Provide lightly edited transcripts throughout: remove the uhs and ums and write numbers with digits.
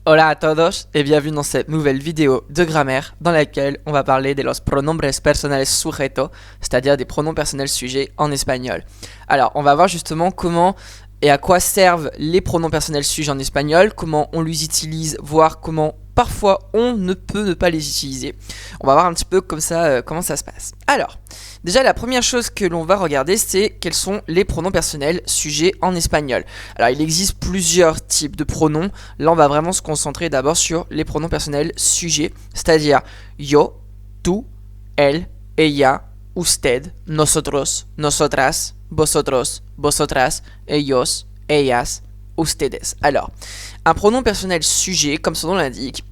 Hola a todos et bienvenue dans cette nouvelle vidéo de grammaire dans laquelle on va parler de los pronombres personales sujetos, c'est-à-dire des pronoms personnels sujets en espagnol. Alors, on va voir justement comment et à quoi servent les pronoms personnels sujets en espagnol, comment on les utilise, voire comment parfois on ne peut ne pas les utiliser. On va voir un petit peu comme ça comment ça se passe. Alors, déjà la première chose que l'on va regarder, c'est quels sont les pronoms personnels sujets en espagnol. Alors, il existe plusieurs types de pronoms. Là, on va vraiment se concentrer d'abord sur les pronoms personnels sujets, c'est-à-dire yo, tu, él, ella, usted, nosotros, nosotras, vosotros, vosotras, ellos, ellas, ustedes. Alors, un pronom personnel sujet, comme son nom l'indique,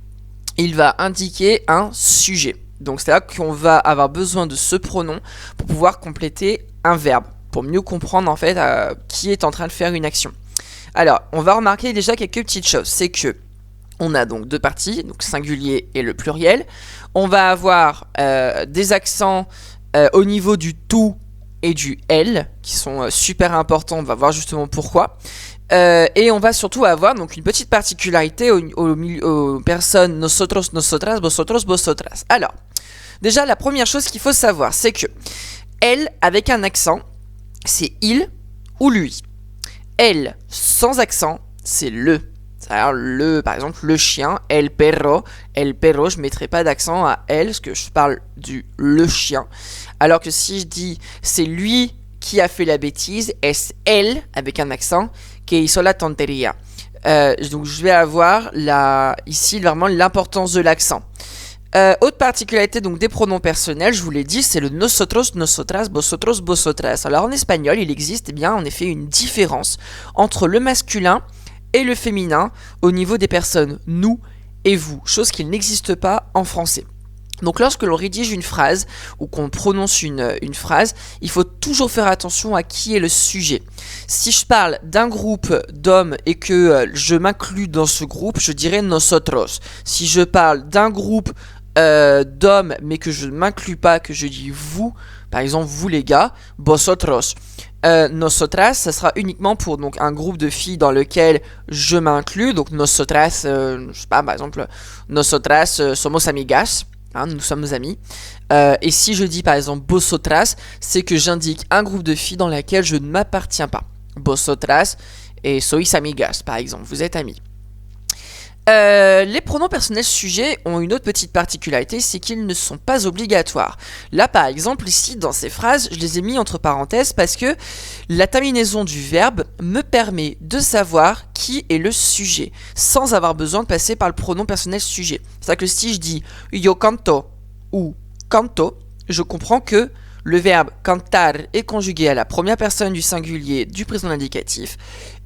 il va indiquer un sujet. Donc, c'est-à-dire qu'on va avoir besoin de ce pronom pour pouvoir compléter un verbe, pour mieux comprendre en fait qui est en train de faire une action. Alors, on va remarquer déjà quelques petites choses. C'est que on a donc deux parties, donc singulier et le pluriel. On va avoir des accents au niveau du tout et du elle, qui sont super importants. On va voir justement pourquoi. Et on va surtout avoir donc une petite particularité aux personnes nosotros, nosotras, vosotros, vosotras. Alors, déjà, la première chose qu'il faut savoir, c'est que elle, avec un accent, c'est il ou lui. Elle, sans accent, c'est le. C'est-à-dire le, par exemple, le chien, el perro, je ne mettrai pas d'accent à elle, parce que je parle du le chien. Alors que si je dis c'est lui qui a fait la bêtise, es elle, avec un accent, que hizo la tontería. Donc je vais avoir ici vraiment l'importance de l'accent. Autre particularité donc des pronoms personnels, je vous l'ai dit, c'est le nosotros, nosotras, vosotros, vosotras. Alors en espagnol, il existe bien en effet une différence entre le masculin et le féminin au niveau des personnes nous et vous, chose qui n'existe pas en français. Donc lorsque l'on rédige une phrase ou qu'on prononce une phrase, il faut toujours faire attention à qui est le sujet. Si je parle d'un groupe d'hommes et que je m'inclus dans ce groupe, je dirais nosotros. Si je parle d'un groupe d'hommes mais que je ne m'inclus pas, que je dis vous, par exemple vous les gars, vosotros. Nosotras, ça sera uniquement pour donc un groupe de filles dans lequel je m'inclus. Donc nosotras, je sais pas, par exemple, nosotras somos amigas. Hein, nous sommes amis. Et si je dis par exemple vosotras, c'est que j'indique un groupe de filles dans lequel je ne m'appartiens pas. Vosotras et sois amigas, par exemple, vous êtes amis. Les pronoms personnels sujets ont une autre petite particularité, c'est qu'ils ne sont pas obligatoires. Là, par exemple, ici, dans ces phrases, je les ai mis entre parenthèses parce que la terminaison du verbe me permet de savoir qui est le sujet, sans avoir besoin de passer par le pronom personnel sujet. C'est-à-dire que si je dis yo canto ou canto, je comprends que le verbe cantar est conjugué à la première personne du singulier du présent indicatif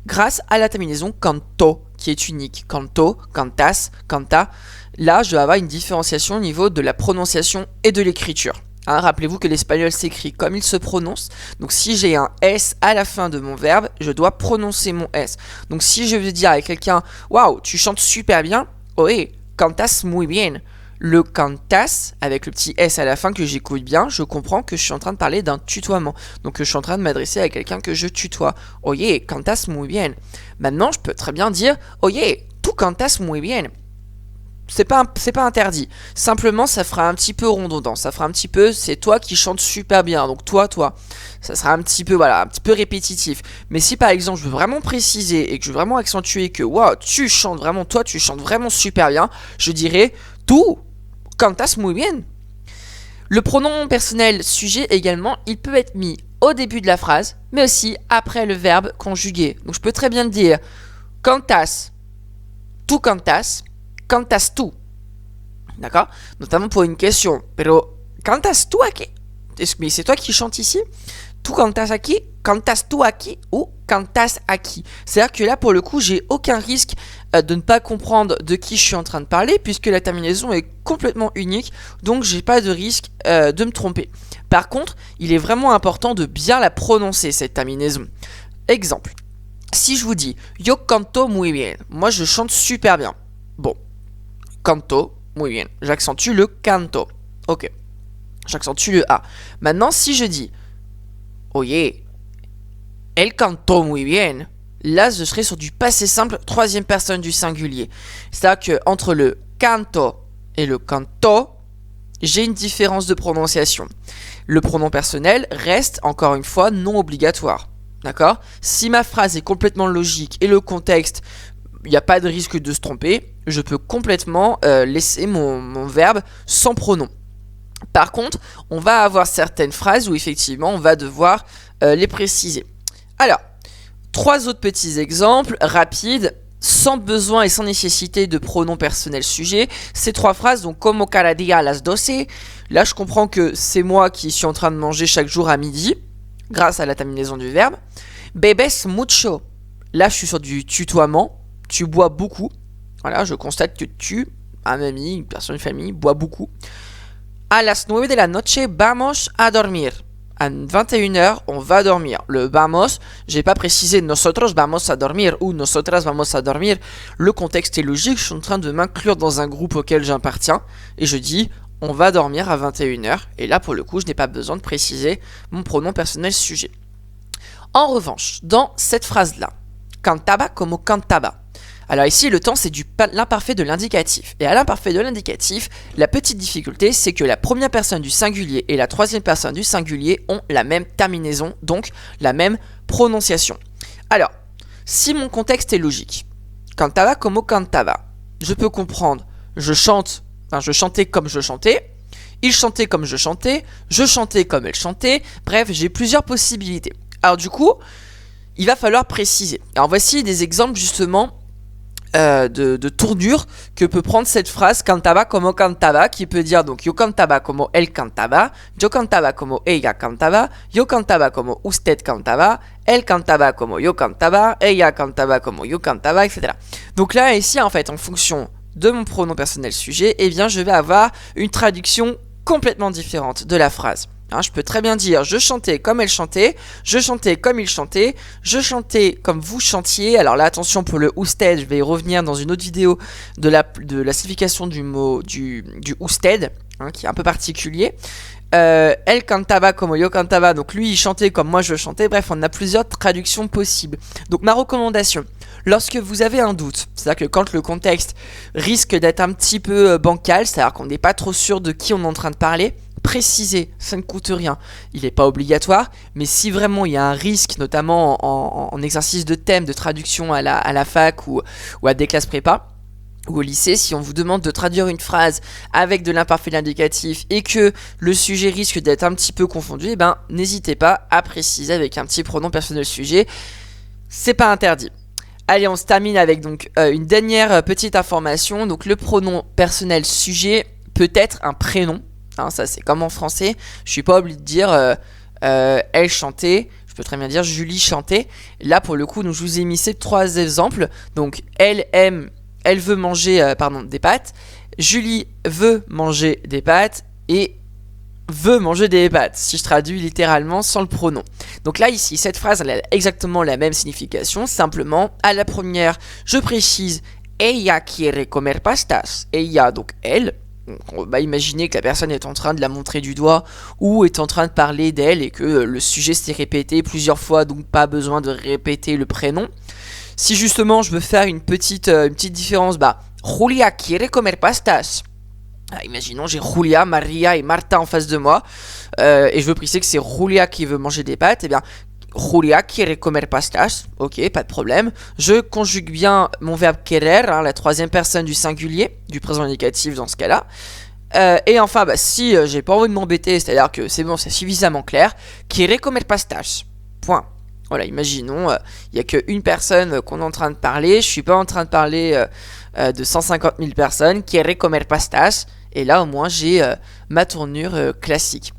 grâce à la terminaison canto, qui est unique. Canto, cantas, canta. Là, je vais avoir une différenciation au niveau de la prononciation et de l'écriture. Hein, rappelez-vous que l'espagnol s'écrit comme il se prononce. Donc, si j'ai un S à la fin de mon verbe, je dois prononcer mon S. Donc, si je veux dire à quelqu'un « Waouh, tu chantes super bien », « Oye, cantas muy bien ». Le cantas, avec le petit S à la fin que j'écoute bien, je comprends que je suis en train de parler d'un tutoiement. Donc que je suis en train de m'adresser à quelqu'un que je tutoie. Oye, cantas muy bien. Maintenant, je peux très bien dire Oye, tu cantas muy bien. C'est pas interdit. Simplement, ça fera un petit peu redondant. Ça fera un petit peu, c'est toi qui chantes super bien. Donc toi. Ça sera un petit peu, un petit peu répétitif. Mais si par exemple, je veux vraiment préciser et que je veux vraiment accentuer que wow, tu chantes vraiment super bien, je dirais tu cantas muy bien. Le pronom personnel sujet également, il peut être mis au début de la phrase, mais aussi après le verbe conjugué. Donc je peux très bien dire cantas, tu cantas, cantas tu. D'accord? Notamment pour une question. Pero cantas tu aquí? Mais c'est toi qui chantes ici? Tu cantas aquí? Cantas tu aquí? Ou cantas aquí? C'est-à-dire que là, pour le coup, j'ai aucun risque de ne pas comprendre de qui je suis en train de parler, puisque la terminaison est complètement unique, donc j'ai pas de risque de me tromper. Par contre, il est vraiment important de bien la prononcer, cette terminaison. Exemple, si je vous dis « Yo canto muy bien », moi je chante super bien. Bon, canto muy bien, j'accentue le canto. Ok, j'accentue le A. Maintenant, si je dis « Oye, el canto muy bien », là je serai sur du passé simple troisième personne du singulier. C'est-à-dire qu'entre le canto et le canto, j'ai une différence de prononciation. Le pronom personnel reste, encore une fois, non obligatoire. D'accord? Si ma phrase est complètement logique et le contexte, il n'y a pas de risque de se tromper, je peux complètement laisser mon verbe sans pronom. Par contre, on va avoir certaines phrases où effectivement on va devoir les préciser. Alors, 3 autres petits exemples rapides, sans besoin et sans nécessité de pronom personnel sujet. Ces 3 phrases, donc como cada día a las 12. Là, je comprends que c'est moi qui suis en train de manger chaque jour à midi, grâce à la terminaison du verbe. Bebes mucho. Là, je suis sur du tutoiement. Tu bois beaucoup. Voilà, je constate que tu, un ami, une personne de famille, boit beaucoup. A las 9 de la noche vamos a dormir. À 21h, on va dormir. Le vamos, j'ai pas précisé nosotros vamos a dormir ou nosotras vamos a dormir. Le contexte est logique, je suis en train de m'inclure dans un groupe auquel j'appartiens et je dis on va dormir à 21h. Et là, pour le coup, je n'ai pas besoin de préciser mon pronom personnel sujet. En revanche, dans cette phrase-là, cantaba como cantaba. Alors ici, le temps, c'est l'imparfait de l'indicatif. Et à l'imparfait de l'indicatif, la petite difficulté, c'est que la première personne du singulier et la troisième personne du singulier ont la même terminaison, donc la même prononciation. Alors, si mon contexte est logique, cantaba como cantaba, je peux comprendre, je chantais comme je chantais, il chantait comme je chantais comme elle chantait, bref, j'ai plusieurs possibilités. Alors du coup, il va falloir préciser. Alors voici des exemples justement de tournure que peut prendre cette phrase cantaba como cantaba, qui peut dire donc yo cantaba como él cantaba, yo cantaba como ella cantaba, yo cantaba como usted cantaba, él cantaba como yo cantaba, ella cantaba como yo cantaba, etc. Donc là ici en fait en fonction de mon pronom personnel sujet, eh bien je vais avoir une traduction complètement différente de la phrase. Hein, je peux très bien dire je chantais comme elle chantait, je chantais comme il chantait, je chantais comme vous chantiez. Alors là attention pour le usted, je vais y revenir dans une autre vidéo de la signification du mot du usted, hein, qui est un peu particulier. Elle cantaba como yo cantaba, donc lui il chantait comme moi je chantais. Bref, on a plusieurs traductions possibles. Donc ma recommandation, lorsque vous avez un doute, c'est-à-dire que quand le contexte risque d'être un petit peu bancal, c'est-à-dire qu'on n'est pas trop sûr de qui on est en train de parler, préciser, ça ne coûte rien. Il n'est pas obligatoire, mais si vraiment il y a un risque, notamment en exercice de thème, de traduction à la fac ou à des classes prépa, ou au lycée, si on vous demande de traduire une phrase avec de l'imparfait de l'indicatif et que le sujet risque d'être un petit peu confondu, eh ben, n'hésitez pas à préciser avec un petit pronom personnel sujet. C'est pas interdit. Allez, on se termine avec donc une dernière petite information. Donc le pronom personnel sujet peut être un prénom. Hein, ça c'est comme en français. Je suis pas obligé de dire elle chantait. Je peux très bien dire Julie chantait. Là pour le coup, donc, je vous ai mis ces 3 exemples. Donc elle veut manger des pâtes. Julie veut manger des pâtes et veut manger des pâtes, si je traduis littéralement sans le pronom. Donc là ici, cette phrase elle a exactement la même signification, simplement à la première, je précise ella quiere comer pastas. Ella, donc elle. On va imaginer que la personne est en train de la montrer du doigt ou est en train de parler d'elle et que le sujet s'est répété plusieurs fois, donc pas besoin de répéter le prénom. Si justement je veux faire une petite différence, Julia quiere comer pastas. Imaginons j'ai Julia, Maria et Marta en face de moi et je veux préciser que c'est Julia qui veut manger des pâtes. Et bien Julia quiere comer pastas, ok, pas de problème. Je conjugue bien mon verbe querer, la troisième personne du singulier, du présent indicatif dans ce cas-là. Et enfin, si j'ai pas envie de m'embêter, c'est-à-dire que c'est bon, c'est suffisamment clair, quiere comer pastas, point. Voilà, imaginons, il n'y a qu'une personne qu'on est en train de parler, je suis pas en train de parler de 150 000 personnes, quiere comer pastas, et là au moins j'ai ma tournure classique.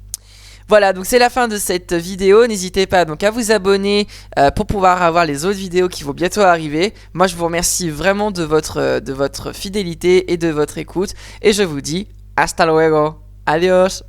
Voilà, donc c'est la fin de cette vidéo. N'hésitez pas donc à vous abonner pour pouvoir avoir les autres vidéos qui vont bientôt arriver. Moi, je vous remercie vraiment de votre fidélité et de votre écoute. Et je vous dis hasta luego. Adios.